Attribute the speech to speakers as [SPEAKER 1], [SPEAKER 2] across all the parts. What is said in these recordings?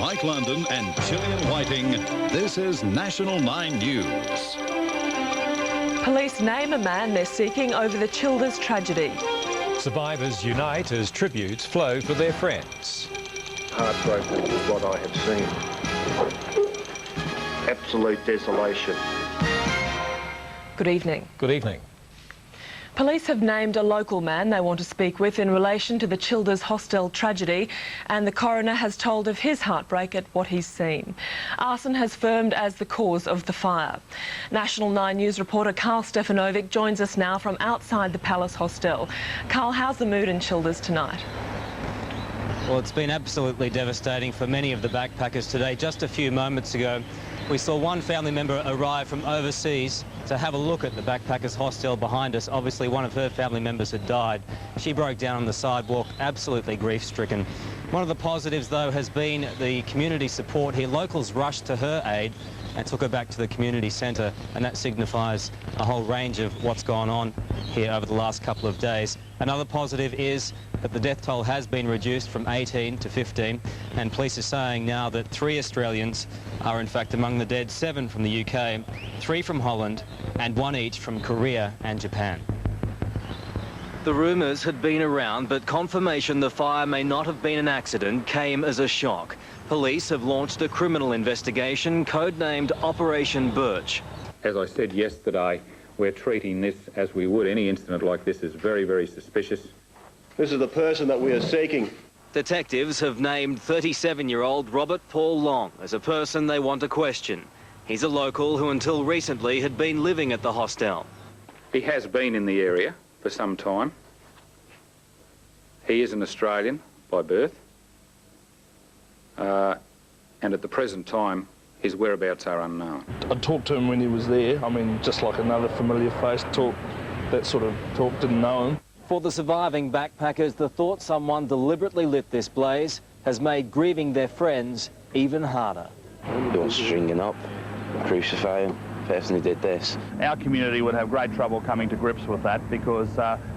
[SPEAKER 1] Mike London and Jillian Whiting, this is National 9 News.
[SPEAKER 2] Police name a man they're seeking over the Childers tragedy.
[SPEAKER 3] Survivors unite as tributes flow for their friends.
[SPEAKER 4] Heartbroken with what I have seen. Absolute desolation.
[SPEAKER 2] Good evening.
[SPEAKER 3] Good evening.
[SPEAKER 2] Police have named a local man they want to speak with in relation to the Childers Hostel tragedy, and the coroner has told of his heartbreak at what he's seen. Arson has firmed as the cause of the fire. National 9 News reporter Karl Stefanovic joins us now from outside the Palace Hostel. Karl, how's the mood in Childers tonight?
[SPEAKER 5] Well, it's been absolutely devastating for many of the backpackers today. Just a few moments ago, we saw one family member arrive from overseas to have a look at the backpackers hostel behind us. Obviously, one of her family members had died. She broke down on the sidewalk, absolutely grief-stricken. One of the positives, though, has been the community support here. Locals rushed to her aid and took her back to the community centre, and that signifies a whole range of what's gone on here over the last couple of days. Another positive is that the death toll has been reduced from 18 to 15, and police are saying now that 3 Australians are in fact among the dead, 7 from the UK, 3 from Holland, and 1 each from Korea and Japan. The rumours had been around, but confirmation the fire may not have been an accident came as a shock. Police have launched a criminal investigation codenamed Operation Birch.
[SPEAKER 6] As I said yesterday, we're treating this as we would any incident like this as very, very suspicious.
[SPEAKER 4] This is the person that we are seeking.
[SPEAKER 5] Detectives have named 37-year-old Robert Paul Long as a person they want to question. He's a local who until recently had been living at the hostel.
[SPEAKER 6] He has been in the area for some time. He is an Australian by birth. And at the present time, his whereabouts are unknown.
[SPEAKER 7] I talked to him when he was there. I mean, just like another familiar face, that sort of talk, didn't know him.
[SPEAKER 5] For the surviving backpackers, the thought someone deliberately lit this blaze has made grieving their friends even harder.
[SPEAKER 8] Don't stringing up, crucify him, person who did this.
[SPEAKER 9] Our community would have great trouble coming to grips with that because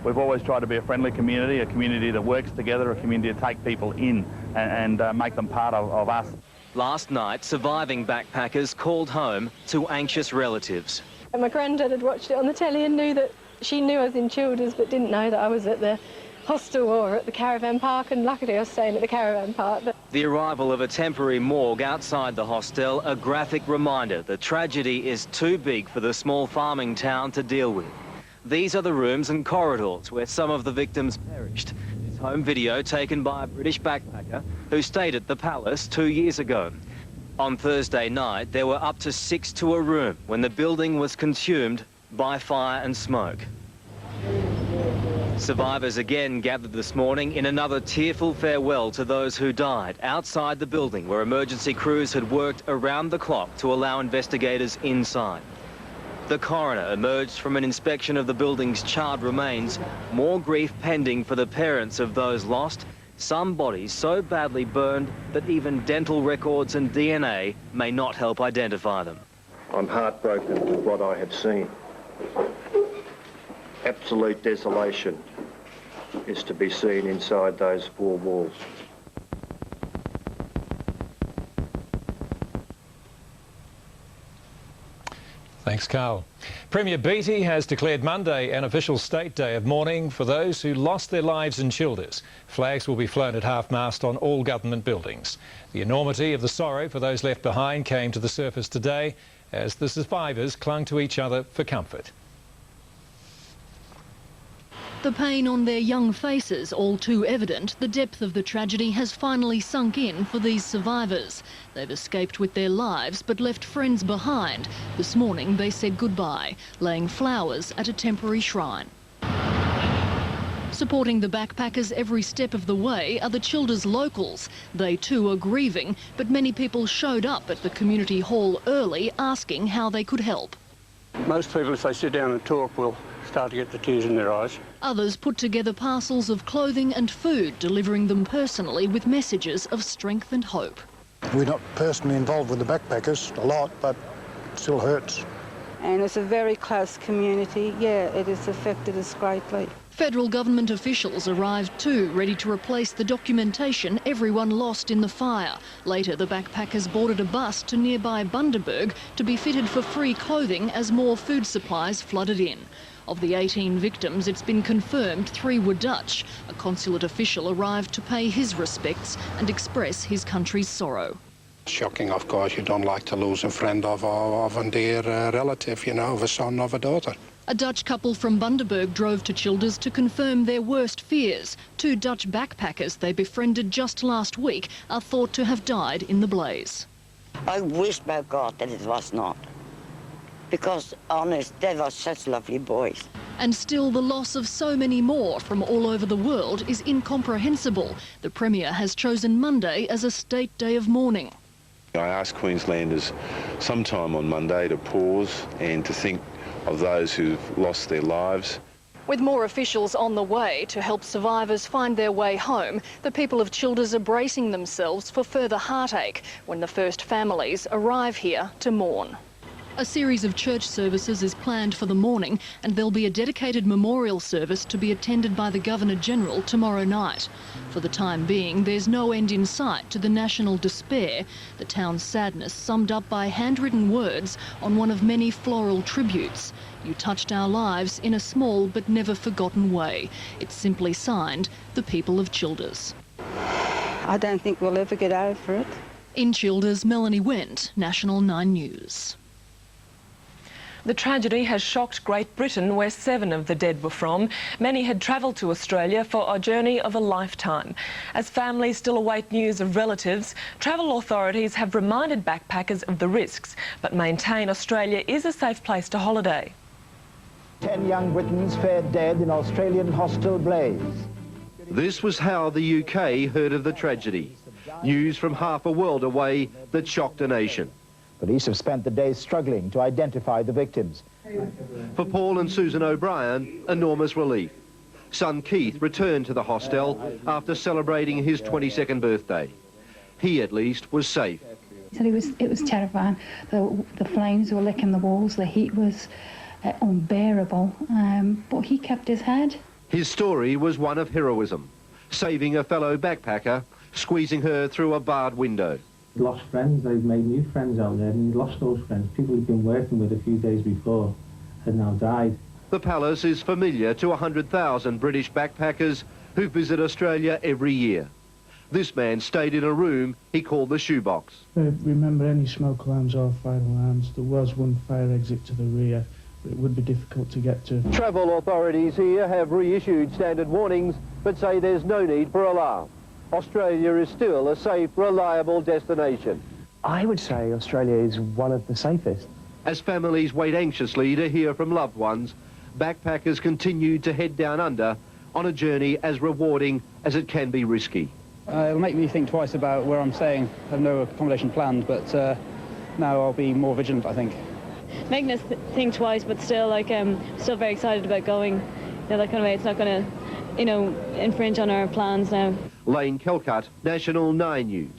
[SPEAKER 9] we've always tried to be a friendly community, a community that works together, a community to take people in and make them part of us.
[SPEAKER 5] Last night, surviving backpackers called home to anxious relatives.
[SPEAKER 10] My granddad had watched it on the telly and knew that she knew I was in Childers, but didn't know that I was at the hostel or at the caravan park, and luckily I was staying at the caravan park.
[SPEAKER 5] The arrival of a temporary morgue outside the hostel, a graphic reminder the tragedy is too big for the small farming town to deal with. These are the rooms and corridors where some of the victims perished. This home video taken by a British backpacker who stayed at the Palace 2 years ago. On Thursday night, there were up to 6 to a room when the building was consumed by fire and smoke. Survivors again gathered this morning in another tearful farewell to those who died outside the building where emergency crews had worked around the clock to allow investigators inside. The coroner emerged from an inspection of the building's charred remains, more grief pending for the parents of those lost, some bodies so badly burned that even dental records and DNA may not help identify them.
[SPEAKER 4] I'm heartbroken with what I have seen. Absolute desolation is to be seen inside those 4 walls.
[SPEAKER 3] Thanks, Karl. Premier Beattie has declared Monday an official state day of mourning for those who lost their lives in Childers. Flags will be flown at half-mast on all government buildings. The enormity of the sorrow for those left behind came to the surface today as the survivors clung to each other for comfort.
[SPEAKER 11] The pain on their young faces all too evident, the depth of the tragedy has finally sunk in for these survivors. They've escaped with their lives but left friends behind. This morning they said goodbye, laying flowers at a temporary shrine. Supporting the backpackers every step of the way are the Childers locals. They too are grieving, but many people showed up at the community hall early asking how they could help.
[SPEAKER 12] Most people, if they sit down and talk, will start to get the tears in their eyes.
[SPEAKER 11] Others put together parcels of clothing and food, delivering them personally with messages of strength and hope.
[SPEAKER 13] We're not personally involved with the backpackers a lot, but it still hurts. and it's a very close community. Yeah, it has affected us greatly.
[SPEAKER 11] Federal government officials arrived too, ready to replace the documentation everyone lost in the fire. Later, the backpackers boarded a bus to nearby Bundaberg to be fitted for free clothing as more food supplies flooded in. Of the 18 victims, it's been confirmed 3 were Dutch. A consulate official arrived to pay his respects and express his country's sorrow.
[SPEAKER 14] Shocking, of course. You don't like to lose a friend of a dear relative, you know, of a son or a daughter.
[SPEAKER 11] A Dutch couple from Bundaberg drove to Childers to confirm their worst fears. 2 Dutch backpackers they befriended just last week are thought to have died in the blaze.
[SPEAKER 15] I wish by God that it was not. Because, honest, they were such lovely boys.
[SPEAKER 11] And still the loss of so many more from all over the world is incomprehensible. The Premier has chosen Monday as a state day of mourning.
[SPEAKER 8] I asked Queenslanders sometime on Monday to pause and to think of those who've lost their lives.
[SPEAKER 11] With more officials on the way to help survivors find their way home, the people of Childers are bracing themselves for further heartache when the first families arrive here to mourn. A series of church services is planned for the morning, and there'll be a dedicated memorial service to be attended by the Governor-General tomorrow night. For the time being, there's no end in sight to the national despair, the town's sadness summed up by handwritten words on one of many floral tributes. You touched our lives in a small but never forgotten way. It's simply signed, the people of Childers.
[SPEAKER 13] I don't think we'll ever get over it.
[SPEAKER 11] In Childers, Melanie Wendt, National 9 News.
[SPEAKER 2] The tragedy has shocked Great Britain, where 7 of the dead were from. Many had travelled to Australia for a journey of a lifetime. As families still await news of relatives, travel authorities have reminded backpackers of the risks, but maintain Australia is a safe place to holiday.
[SPEAKER 16] 10 young Britons fared dead in Australian hostel blaze.
[SPEAKER 17] This was how the UK heard of the tragedy. News from half a world away that shocked a nation.
[SPEAKER 16] Police have spent the day struggling to identify the victims.
[SPEAKER 17] For Paul and Susan O'Brien, enormous relief. Son Keith returned to the hostel after celebrating his 22nd birthday. He, at least, was safe.
[SPEAKER 18] So it was terrifying. The flames were licking the walls, the heat was unbearable, but he kept his head.
[SPEAKER 17] His story was one of heroism, saving a fellow backpacker, squeezing her through a barred window.
[SPEAKER 19] He'd lost friends, they'd made new friends out there, and he'd lost those friends. People he'd been working with a few days before had now died.
[SPEAKER 17] The palace is familiar to 100,000 British backpackers who visit Australia every year. This man stayed in a room he called the shoebox.
[SPEAKER 20] I don't remember any smoke alarms or fire alarms. There was one fire exit to the rear, but it would be difficult to get to.
[SPEAKER 17] Travel authorities here have reissued standard warnings, but say there's no need for alarm. Australia is still a safe, reliable destination.
[SPEAKER 21] I would say Australia is one of the safest.
[SPEAKER 17] As families wait anxiously to hear from loved ones, backpackers continue to head down under on a journey as rewarding as it can be risky.
[SPEAKER 22] It'll make me think twice about where I'm staying. I have no accommodation planned, but now I'll be more vigilant, I think.
[SPEAKER 23] Making us think twice, but still, still very excited about going. That kind of way, it's not going to, infringe on our plans now.
[SPEAKER 17] Calcutt, National 9 News.